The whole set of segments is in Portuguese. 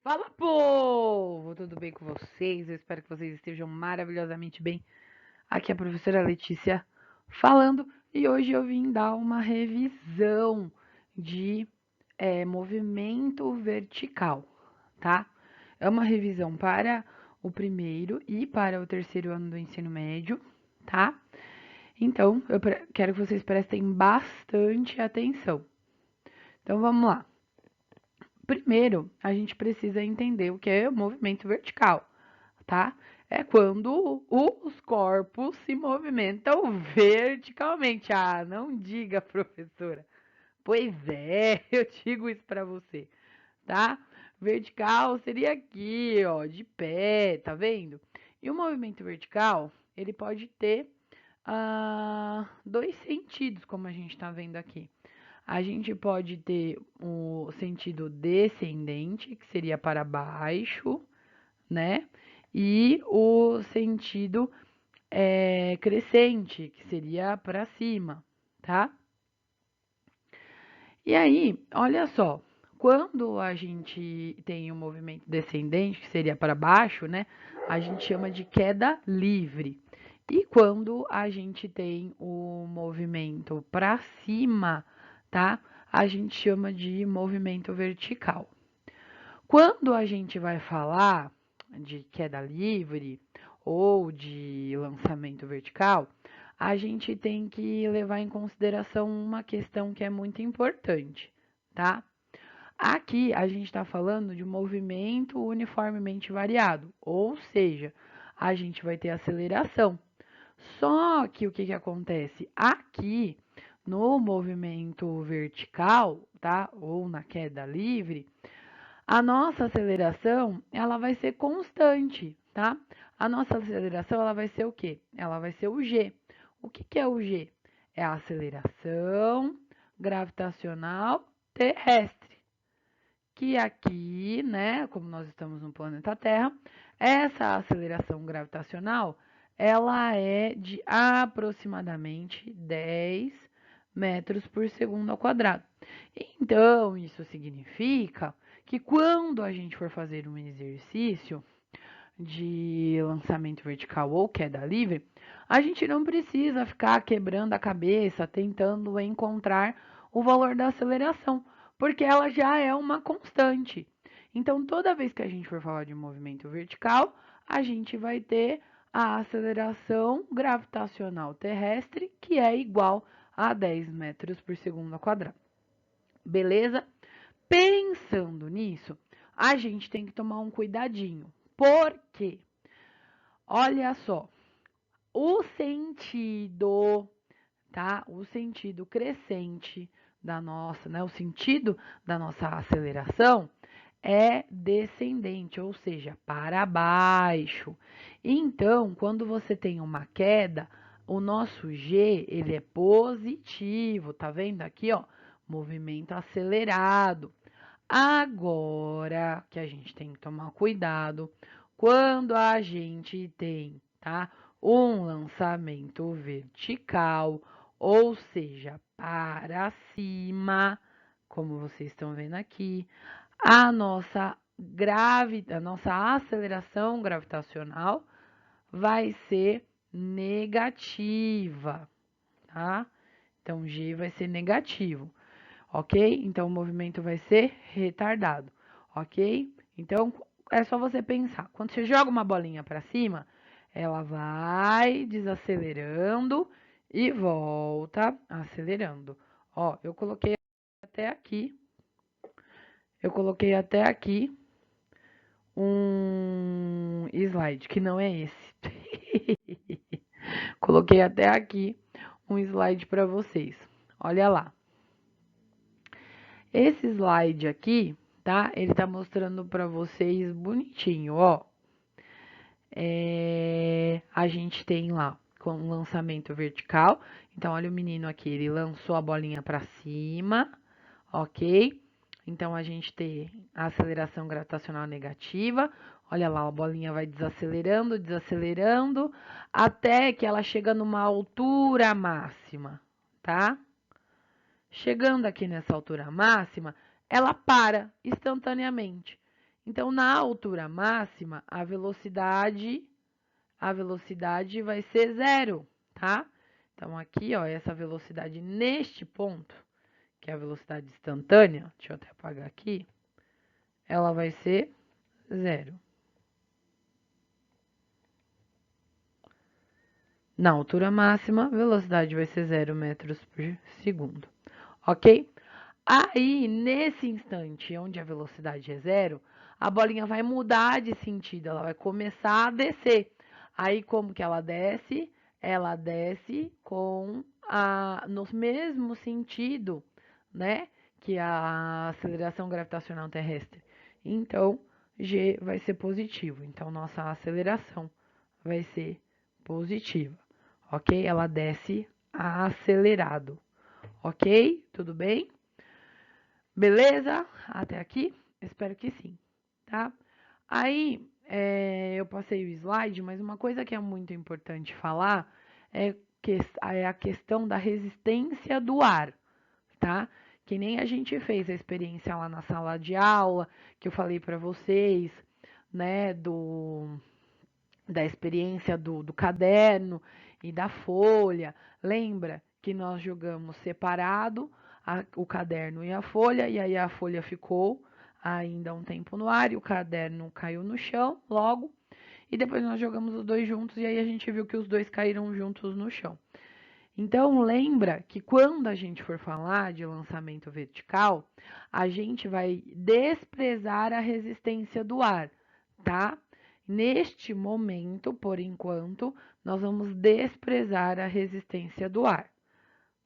Fala, povo! Tudo bem com vocês? Eu espero que vocês estejam maravilhosamente bem. Aqui é a professora Letícia falando e hoje eu vim dar uma revisão de movimento vertical, tá? É uma revisão para o primeiro e para o terceiro ano do ensino médio, tá? Então, eu quero que vocês prestem bastante atenção. Então, vamos lá. Primeiro, a gente precisa entender o que é o movimento vertical, tá? É quando os corpos se movimentam verticalmente. Ah, não diga, professora. Pois é, eu digo isso para você, tá? Vertical seria aqui, ó, de pé, tá vendo? E o movimento vertical, ele pode ter dois sentidos, como a gente está vendo aqui. A gente pode ter o sentido descendente, que seria para baixo, né? E o sentido crescente, que seria para cima, tá? E aí, olha só, quando a gente tem o movimento descendente, que seria para baixo, né? A gente chama de queda livre. E quando a gente tem o movimento para cima, tá? A gente chama de movimento vertical. Quando a gente vai falar de queda livre ou de lançamento vertical, a gente tem que levar em consideração uma questão que é muito importante, tá? Aqui a gente está falando de um movimento uniformemente variado, ou seja, a gente vai ter aceleração. Só que o que acontece? Aqui no movimento vertical, tá? Ou na queda livre, a nossa aceleração, ela vai ser constante, tá? A nossa aceleração, ela vai ser o quê? Ela vai ser o g. O que é o g? É a aceleração gravitacional terrestre. Que aqui, né, como nós estamos no planeta Terra, essa aceleração gravitacional, ela é de aproximadamente 10 metros por segundo ao quadrado. Então, isso significa que quando a gente for fazer um exercício de lançamento vertical ou queda livre, a gente não precisa ficar quebrando a cabeça tentando encontrar o valor da aceleração, porque ela já é uma constante. Então, toda vez que a gente for falar de movimento vertical, a gente vai ter a aceleração gravitacional terrestre, que é igual a 10 metros por segundo ao quadrado. Beleza? Pensando nisso, a gente tem que tomar um cuidadinho. Por quê? Olha só, o sentido, tá? O sentido crescente da nossa, né? O sentido da nossa aceleração é descendente, ou seja, para baixo. Então, quando você tem uma queda, o nosso G, ele é positivo, tá vendo aqui, ó? Movimento acelerado. Agora que a gente tem que tomar cuidado quando a gente tem, tá? Um lançamento vertical, ou seja, para cima, como vocês estão vendo aqui, a nossa aceleração gravitacional vai ser negativa, tá? Então, G vai ser negativo, ok? Então, o movimento vai ser retardado, ok? Então, é só você pensar. Quando você joga uma bolinha para cima, ela vai desacelerando e volta acelerando. Ó, até aqui, eu coloquei até aqui um slide, que não é esse. Coloquei até aqui um slide para vocês. Olha lá. Esse slide aqui, tá? Ele tá mostrando para vocês bonitinho, ó. A gente tem lá com um lançamento vertical. Então, olha o menino aqui, ele lançou a bolinha para cima, ok? Então, a gente tem a aceleração gravitacional negativa. Olha lá, a bolinha vai desacelerando, desacelerando, até que ela chega numa altura máxima, tá? Chegando aqui nessa altura máxima, ela para instantaneamente. Então, na altura máxima, a velocidade vai ser zero, tá? Então, aqui, ó, essa velocidade neste ponto, que é a velocidade instantânea, deixa eu até apagar aqui, ela vai ser zero. Na altura máxima, a velocidade vai ser 0 metros por segundo, ok? Aí, nesse instante onde a velocidade é zero, a bolinha vai mudar de sentido, ela vai começar a descer. Aí, como que ela desce? Ela desce no mesmo sentido, né, que a aceleração gravitacional terrestre. Então, G vai ser positivo. Então, nossa aceleração vai ser positiva, ok? Ela desce acelerado, ok? Tudo bem? Beleza? Até aqui? Espero que sim, tá? Aí, eu passei o slide, mas uma coisa que é muito importante falar é a questão da resistência do ar, tá? Que nem a gente fez a experiência lá na sala de aula, que eu falei para vocês, né, da experiência do caderno e da folha. Lembra que nós jogamos separado o caderno e a folha, e aí a folha ficou ainda um tempo no ar e o caderno caiu no chão logo, e depois nós jogamos os dois juntos e aí a gente viu que os dois caíram juntos no chão. Então, lembra que quando a gente for falar de lançamento vertical, a gente vai desprezar a resistência do ar, tá? Neste momento, por enquanto, nós vamos desprezar a resistência do ar,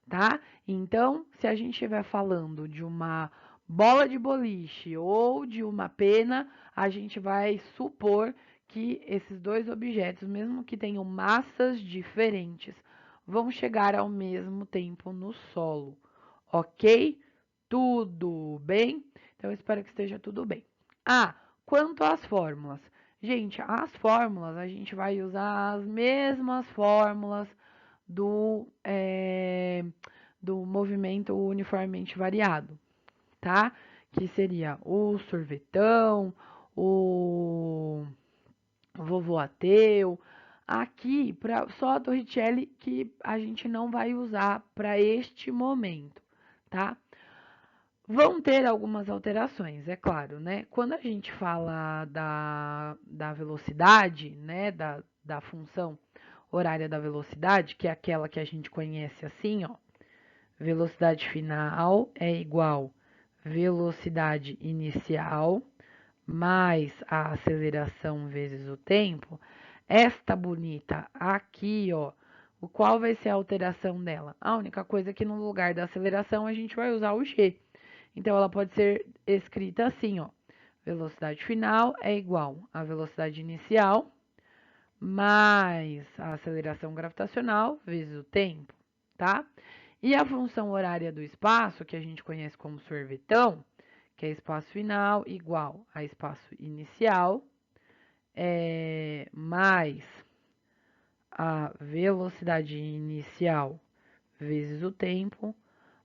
tá? Então, se a gente estiver falando de uma bola de boliche ou de uma pena, a gente vai supor que esses dois objetos, mesmo que tenham massas diferentes, vão chegar ao mesmo tempo no solo, ok? Tudo bem? Então, eu espero que esteja tudo bem. Ah, quanto às fórmulas. Gente, as fórmulas, a gente vai usar as mesmas fórmulas do movimento uniformemente variado, tá? Que seria o sorvetão, o vovô ateu. Aqui, só a Torricelli que a gente não vai usar para este momento, tá? Vão ter algumas alterações, é claro, né? Quando a gente fala da velocidade, né, da função horária da velocidade, que é aquela que a gente conhece assim, ó, velocidade final é igual velocidade inicial mais a aceleração vezes o tempo. Esta bonita aqui, ó, o qual vai ser a alteração dela? A única coisa é que no lugar da aceleração a gente vai usar o g. Então ela pode ser escrita assim, ó: velocidade final é igual a velocidade inicial mais a aceleração gravitacional vezes o tempo, tá? E a função horária do espaço, que a gente conhece como sorvetão, que é espaço final igual a espaço inicial, mais a velocidade inicial vezes o tempo,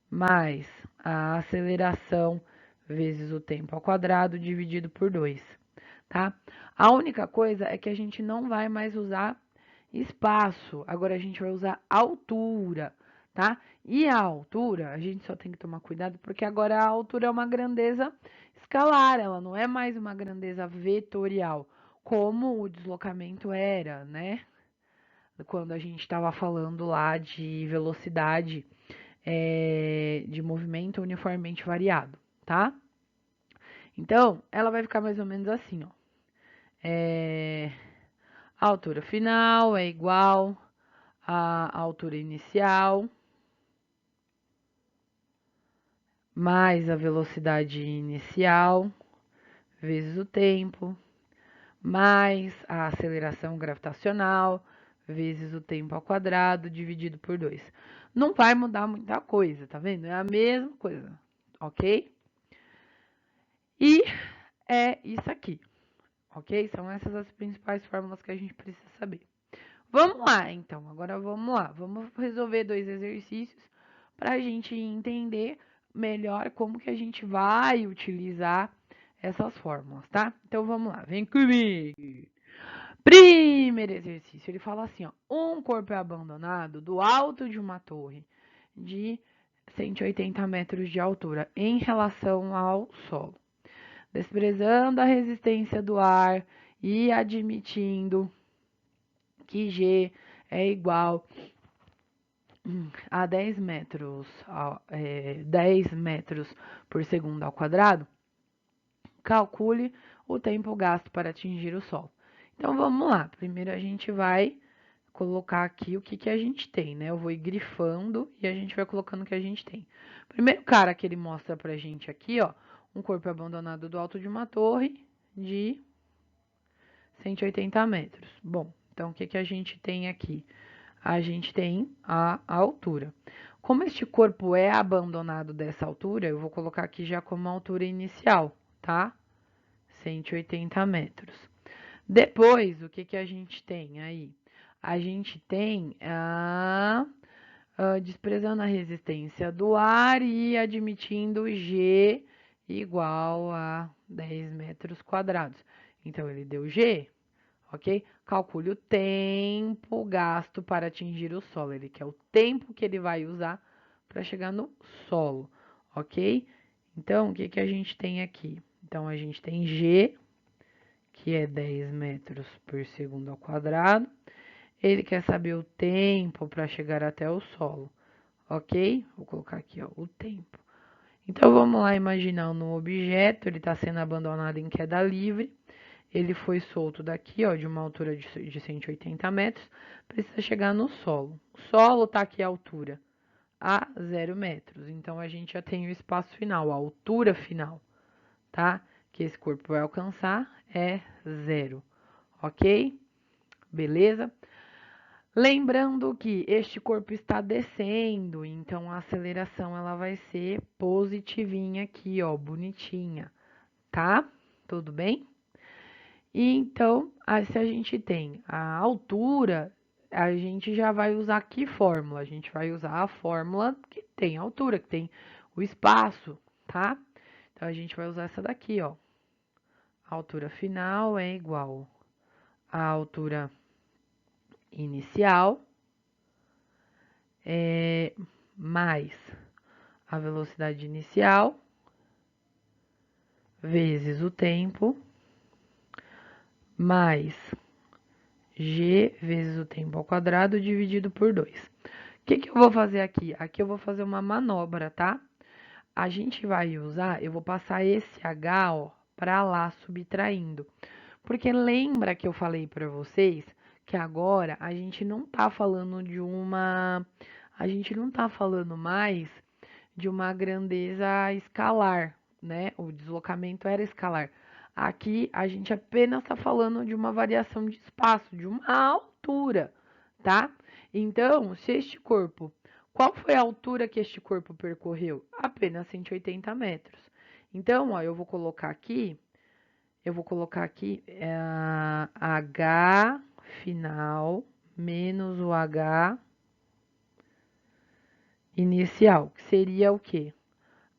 mais a aceleração vezes o tempo ao quadrado dividido por 2, tá? A única coisa é que a gente não vai mais usar espaço, agora a gente vai usar altura, tá? E a altura, a gente só tem que tomar cuidado porque agora a altura é uma grandeza escalar, ela não é mais uma grandeza vetorial, como o deslocamento era, né? Quando a gente estava falando lá de velocidade de movimento uniformemente variado, tá? Então, ela vai ficar mais ou menos assim, ó. A altura final é igual à altura inicial mais a velocidade inicial vezes o tempo mais a aceleração gravitacional vezes o tempo ao quadrado dividido por 2. Não vai mudar muita coisa, tá vendo? É a mesma coisa, ok? E é isso aqui, ok? São essas as principais fórmulas que a gente precisa saber. Vamos lá, então. Agora vamos lá. Vamos resolver dois exercícios para a gente entender melhor como que a gente vai utilizar essas fórmulas, tá? Então vamos lá, vem comigo. Primeiro exercício, ele fala assim, ó, um corpo é abandonado do alto de uma torre de 180 metros de altura em relação ao solo, desprezando a resistência do ar e admitindo que G é igual a 10 metros, 10 metros por segundo ao quadrado, calcule o tempo gasto para atingir o solo. Então vamos lá, primeiro a gente vai colocar aqui o que a gente tem, né? Eu vou ir grifando e a gente vai colocando o que a gente tem. Primeiro cara que ele mostra pra gente aqui, ó, um corpo abandonado do alto de uma torre de 180 metros. Bom, então o que a gente tem aqui? A gente tem a altura. Como este corpo é abandonado dessa altura, eu vou colocar aqui já como altura inicial, tá? 180 metros. Depois, o que a gente tem aí? A gente tem desprezando a resistência do ar e admitindo G igual a 10 metros quadrados. Então, ele deu G, ok? Calcule o tempo gasto para atingir o solo. Ele quer o tempo que ele vai usar para chegar no solo, ok? Então, o que a gente tem aqui? Então, a gente tem G, que é 10 metros por segundo ao quadrado. Ele quer saber o tempo para chegar até o solo, ok? Vou colocar aqui, ó, o tempo. Então, vamos lá imaginando um objeto, ele está sendo abandonado em queda livre. Ele foi solto daqui, ó, de uma altura de 180 metros, precisa chegar no solo. O solo está aqui à altura, a 0 metros. Então, a gente já tem o espaço final, a altura final, tá? Que esse corpo vai alcançar é 0, ok? Beleza? Lembrando que este corpo está descendo, então a aceleração ela vai ser positivinha aqui, ó, bonitinha, tá? Tudo bem? E então, se a gente tem a altura, a gente já vai usar que fórmula? A gente vai usar a fórmula que tem a altura, que tem o espaço, tá? Então, a gente vai usar essa daqui, ó. A altura final é igual à altura inicial mais a velocidade inicial vezes o tempo mais g vezes o tempo ao quadrado dividido por 2. O que eu vou fazer aqui? Aqui eu vou fazer uma manobra, tá? A gente vai usar, eu vou passar esse h, ó, para lá subtraindo. Porque lembra que eu falei para vocês que agora a gente não tá falando de uma, a gente não tá falando mais de uma grandeza escalar, né? O deslocamento era escalar. Aqui a gente apenas está falando de uma variação de espaço, de uma altura, tá? Então, se este corpo, qual foi a altura que este corpo percorreu? Apenas 180 metros. Então, ó, eu vou colocar aqui H final menos o H inicial, que seria o quê?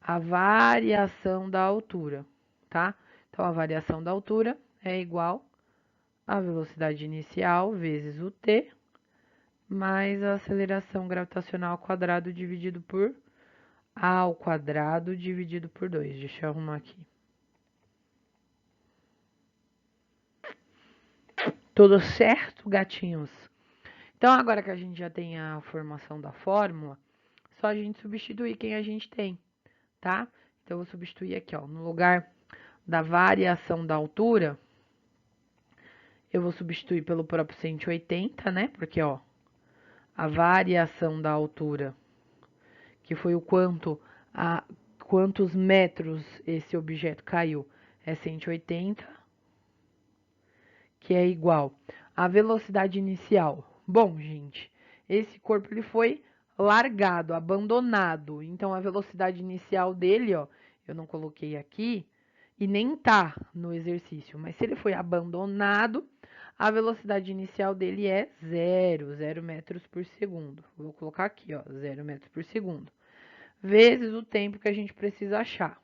A variação da altura, tá? Então, a variação da altura é igual à velocidade inicial vezes o t, mais a aceleração gravitacional ao quadrado dividido por a ao quadrado dividido por 2. Deixa eu arrumar aqui. Tudo certo, gatinhos? Então, agora que a gente já tem a formação da fórmula, só a gente substituir quem a gente tem, tá? Então, eu vou substituir aqui, ó, no lugar da variação da altura, eu vou substituir pelo próprio 180, né? Porque, ó, a variação da altura, que foi o quantos metros esse objeto caiu, é 180, que é igual à velocidade inicial. Bom, gente, esse corpo ele foi largado, abandonado. Então, a velocidade inicial dele, ó, eu não coloquei aqui e nem tá no exercício, mas se ele foi abandonado, a velocidade inicial dele é 0 metros por segundo. Vou colocar aqui, ó, 0 metros por segundo, vezes o tempo que a gente precisa achar.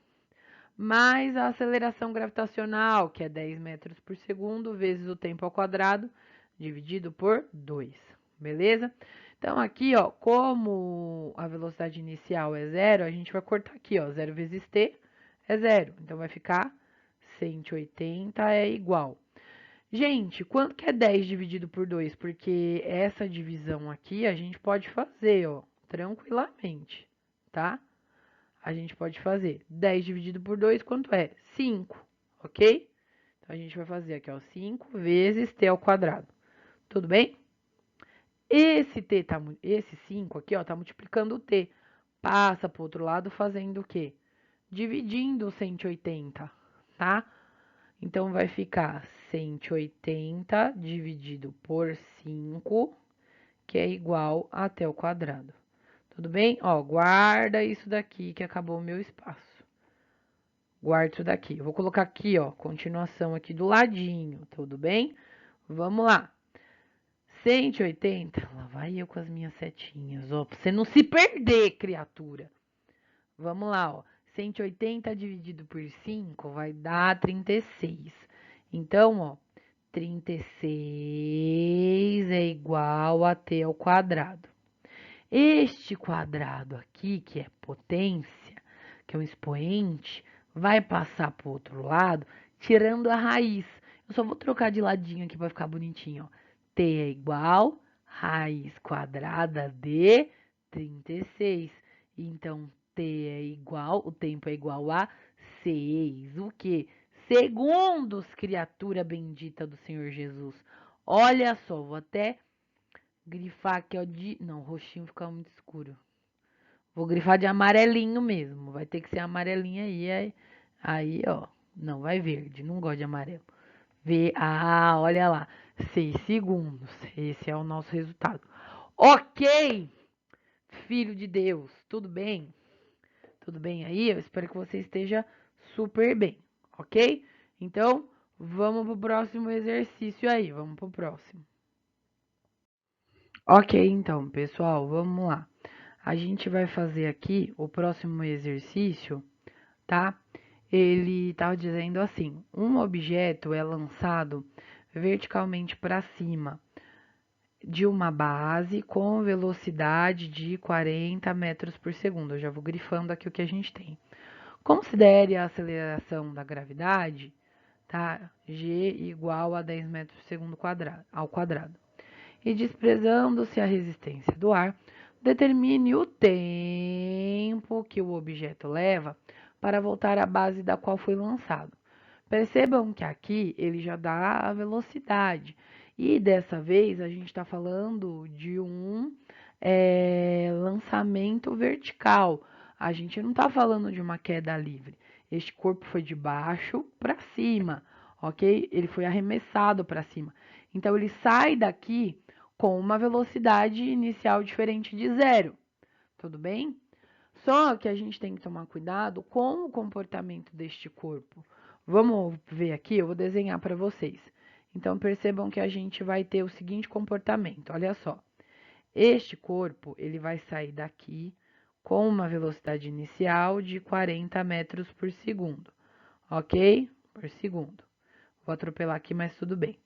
mais a aceleração gravitacional, que é 10 metros por segundo, vezes o tempo ao quadrado, dividido por 2, beleza? Então, aqui, ó, como a velocidade inicial é zero, a gente vai cortar aqui, ó, 0 vezes t é zero, então vai ficar 180 é igual. Gente, quanto que é 10 dividido por 2? Porque essa divisão aqui a gente pode fazer, ó, tranquilamente, tá? A gente pode fazer 10 dividido por 2, quanto é? 5, ok? Então, a gente vai fazer aqui, ó, 5 vezes t ao quadrado. Tudo bem? Esse 5 aqui, ó, tá multiplicando o t. Passa para o outro lado fazendo o quê? Dividindo 180, tá? Então, vai ficar 180 dividido por 5, que é igual a t ao quadrado. Tudo bem? Ó, guarda isso daqui que acabou o meu espaço. Guarda isso daqui. Eu vou colocar aqui, ó, continuação aqui do ladinho, tudo bem? Vamos lá. 180, lá vai eu com as minhas setinhas, ó, pra você não se perder, criatura. Vamos lá, ó. 180 dividido por 5 vai dar 36. Então, ó, 36 é igual a t ao quadrado. Este quadrado aqui, que é potência, que é um expoente, vai passar para o outro lado, tirando a raiz. Eu só vou trocar de ladinho aqui para ficar bonitinho, ó. T é igual raiz quadrada de 36. Então, T é igual, o tempo é igual a 6. O quê? Segundos, criatura bendita do Senhor Jesus. Olha só, vou até grifar aqui, ó, de... Não, roxinho fica muito escuro. Vou grifar de amarelinho mesmo. Vai ter que ser amarelinho aí, ó. Não, vai verde. Não gosto de amarelo. Ah, olha lá. 6 segundos. Esse é o nosso resultado. Ok, filho de Deus. Tudo bem? Tudo bem aí? Eu espero que você esteja super bem. Ok? Então, vamos pro próximo exercício aí. Vamos pro próximo. Ok, então, pessoal, vamos lá. A gente vai fazer aqui o próximo exercício, tá? Ele tá dizendo assim: um objeto é lançado verticalmente para cima de uma base com velocidade de 40 metros por segundo. Eu já vou grifando aqui o que a gente tem. Considere a aceleração da gravidade, tá? G igual a 10 metros por segundo ao quadrado. E desprezando-se a resistência do ar, determine o tempo que o objeto leva para voltar à base da qual foi lançado. Percebam que aqui ele já dá a velocidade. E dessa vez a gente está falando de um lançamento vertical. A gente não está falando de uma queda livre. Este corpo foi de baixo para cima, ok? Ele foi arremessado para cima. Então ele sai daqui com uma velocidade inicial diferente de zero. Tudo bem? Só que a gente tem que tomar cuidado com o comportamento deste corpo. Vamos ver aqui, eu vou desenhar para vocês. Então percebam que a gente vai ter o seguinte comportamento. Olha só. Este corpo, ele vai sair daqui com uma velocidade inicial de 40 metros por segundo. Ok? Por segundo. Vou atropelar aqui, mas tudo bem.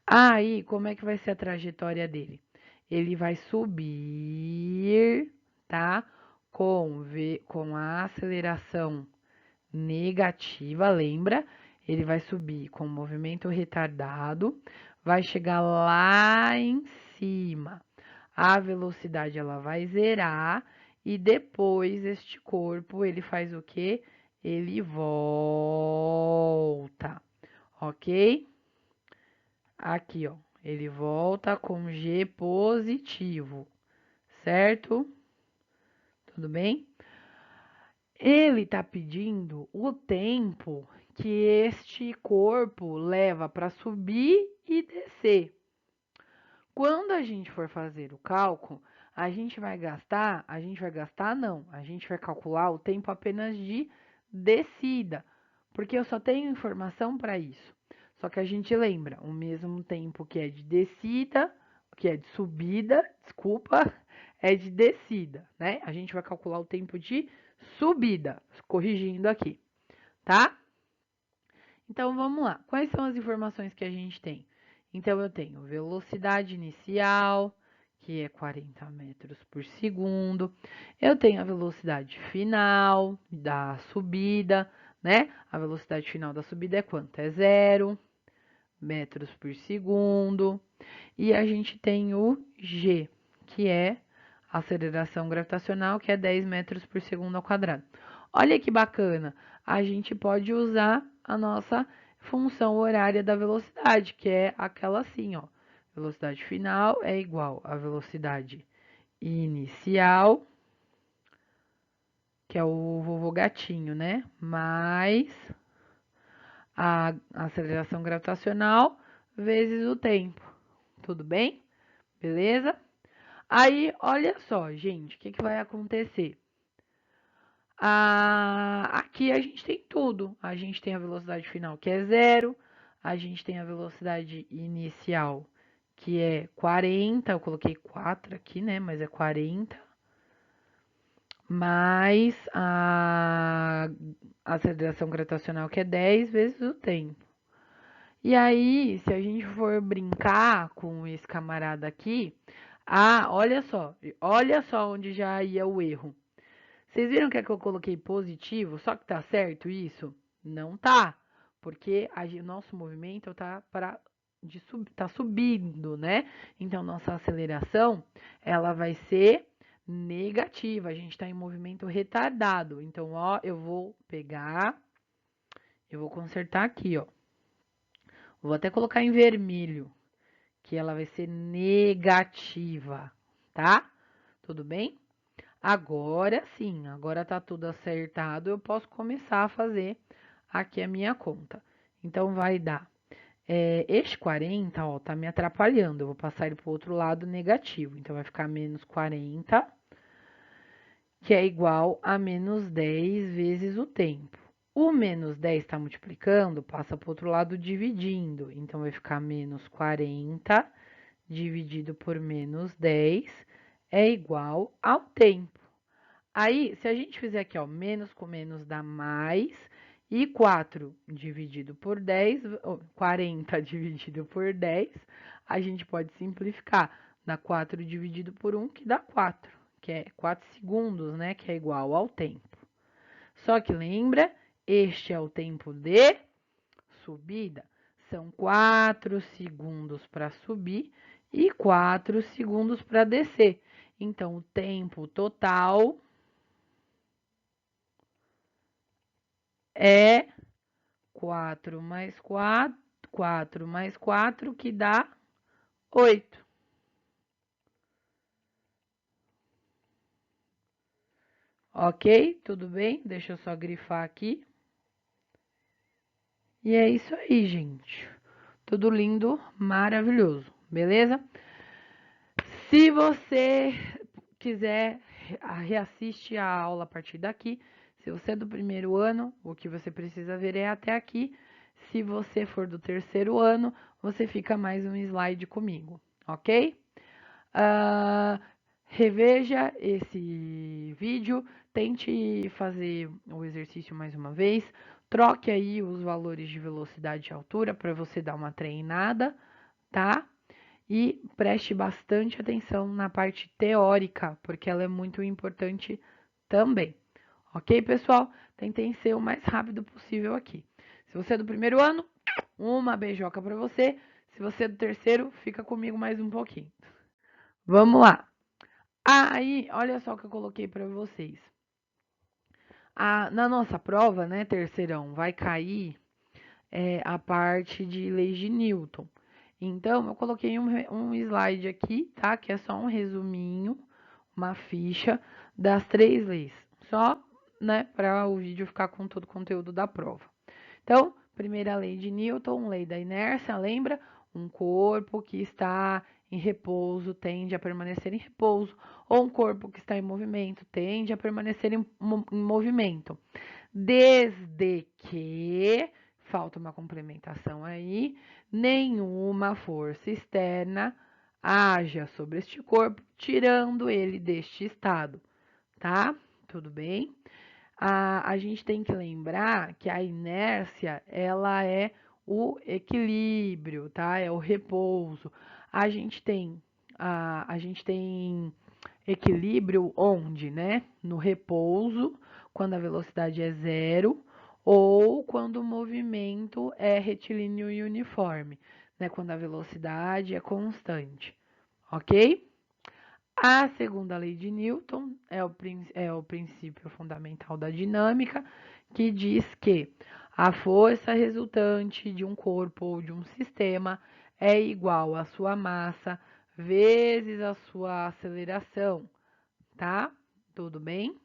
Aí, como é que vai ser a trajetória dele? Ele vai subir, tá? Com a aceleração negativa, lembra? Ele vai subir com movimento retardado, vai chegar lá em cima. A velocidade ela vai zerar e depois este corpo ele faz o quê? Ele volta, ok? Aqui, ó, ele volta com G positivo, certo? Tudo bem? Ele está pedindo o tempo que este corpo leva para subir e descer. Quando a gente for fazer o cálculo, a gente vai gastar não, a gente vai calcular o tempo apenas de descida, porque eu só tenho informação para isso. Só que a gente lembra, o mesmo tempo que é de descida, que é de subida, desculpa, é de descida, né? A gente vai calcular o tempo de subida, corrigindo aqui, tá? Então, vamos lá. Quais são as informações que a gente tem? Então, eu tenho velocidade inicial, que é 40 metros por segundo. Eu tenho a velocidade final da subida, né? A velocidade final da subida é quanto? É 0 metros por segundo. E a gente tem o G, que é a aceleração gravitacional, que é 10 metros por segundo ao quadrado. Olha que bacana, a gente pode usar a nossa função horária da velocidade, que é aquela assim, ó. Velocidade final é igual à velocidade inicial, que é o vovô gatinho, né? Mais a aceleração gravitacional vezes o tempo. Tudo bem? Beleza? Aí, olha só, gente, o que, que vai acontecer? Aqui a gente tem tudo. A gente tem a velocidade final, que é 0. A gente tem a velocidade inicial, que é 40. Eu coloquei 4 aqui, né? Mas é 40. Mais a aceleração gravitacional, que é 10 vezes o tempo. E aí, se a gente for brincar com esse camarada aqui, olha só onde já ia o erro. Vocês viram que é que eu coloquei positivo, só que tá certo isso? Não tá, porque o nosso movimento tá subindo, né? Então, nossa aceleração, ela vai ser negativa, a gente tá em movimento retardado. Então, ó, eu vou consertar aqui, ó. Vou até colocar em vermelho, que ela vai ser negativa, tá? Tudo bem? Agora sim, agora tá tudo acertado, eu posso começar a fazer aqui a minha conta. Então, vai dar, este 40, ó, tá me atrapalhando, eu vou passar ele pro outro lado negativo. Então, vai ficar menos 40, que é igual a menos 10 vezes o tempo. O menos 10 está multiplicando, passa para o outro lado dividindo. Então, vai ficar menos 40 dividido por menos 10 é igual ao tempo. Aí, se a gente fizer aqui, ó, menos com menos dá mais, e 4 dividido por 10, 40 dividido por 10, a gente pode simplificar. Dá 4 dividido por 1, que dá 4, que é 4 segundos, né, que é igual ao tempo. Só que lembra, este é o tempo de subida. São 4 segundos para subir e 4 segundos para descer. Então, o tempo total é 4 mais 4, 4 mais 4, que dá 8. Ok? Tudo bem? Deixa eu só grifar aqui. E é isso aí, gente. Tudo lindo, maravilhoso, beleza? Se você quiser, reassiste a aula a partir daqui. Se você é do primeiro ano, o que você precisa ver é até aqui. Se você for do terceiro ano, você fica mais um slide comigo, ok? Reveja esse vídeo, tente fazer o exercício mais uma vez, troque aí os valores de velocidade e altura para você dar uma treinada, tá? E preste bastante atenção na parte teórica, porque ela é muito importante também. Ok, pessoal? Tentem ser o mais rápido possível aqui. Se você é do primeiro ano, uma beijoca para você. Se você é do terceiro, fica comigo mais um pouquinho. Vamos lá. Aí, olha só o que eu coloquei para vocês. Na nossa prova, né, terceirão, vai cair a parte de leis de Newton. Então, eu coloquei um slide aqui, tá? Que é só um resuminho, uma ficha das 3 leis. Só, né, para o vídeo ficar com todo o conteúdo da prova. Então, primeira lei de Newton, lei da inércia, lembra? Um corpo que está em repouso tende a permanecer em repouso, ou um corpo que está em movimento tende a permanecer em movimento. Desde que, falta uma complementação aí, nenhuma força externa haja sobre este corpo, tirando ele deste estado, tá? Tudo bem? A gente tem que lembrar que a inércia, ela é o equilíbrio, tá? É o repouso. A gente tem, a gente tem equilíbrio onde, né? No repouso, quando a velocidade é zero, ou quando o movimento é retilíneo e uniforme, né? Quando a velocidade é constante, ok? A segunda lei de Newton é o princípio fundamental da dinâmica, que diz que a força resultante de um corpo ou de um sistema é igual à sua massa vezes a sua aceleração, tá? Tudo bem?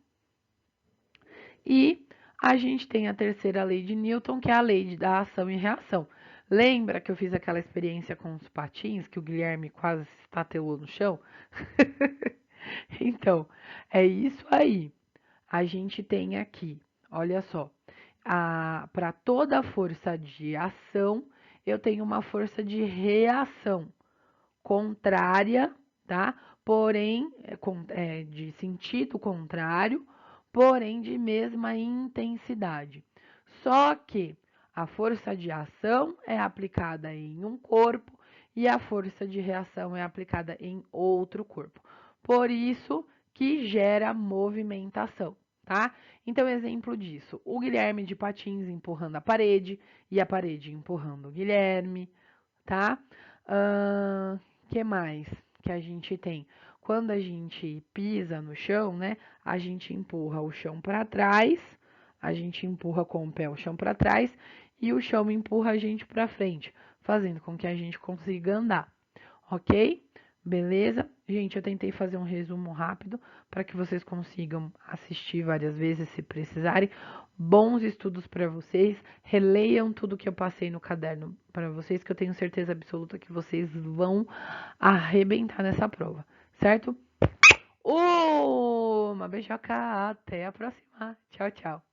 E a gente tem a terceira lei de Newton, que é a lei da ação e reação. Lembra que eu fiz aquela experiência com os patins, que o Guilherme quase se estatelou no chão? Então, é isso aí. A gente tem aqui, olha só, para toda força de ação, eu tenho uma força de reação contrária, tá? Porém, de sentido contrário, porém de mesma intensidade. Só que a força de ação é aplicada em um corpo e a força de reação é aplicada em outro corpo. Por isso que gera movimentação, tá? Então, exemplo disso, o Guilherme de patins empurrando a parede e a parede empurrando o Guilherme, tá? Que mais que a gente tem? Quando a gente pisa no chão, né? A gente empurra o chão para trás, a gente empurra com o pé o chão para trás e o chão empurra a gente para frente, fazendo com que a gente consiga andar, ok? Beleza? Gente, eu tentei fazer um resumo rápido para que vocês consigam assistir várias vezes se precisarem. Bons estudos para vocês. Releiam tudo que eu passei no caderno para vocês, que eu tenho certeza absoluta que vocês vão arrebentar nessa prova, certo? Uma beijoca, até a próxima. Tchau, tchau.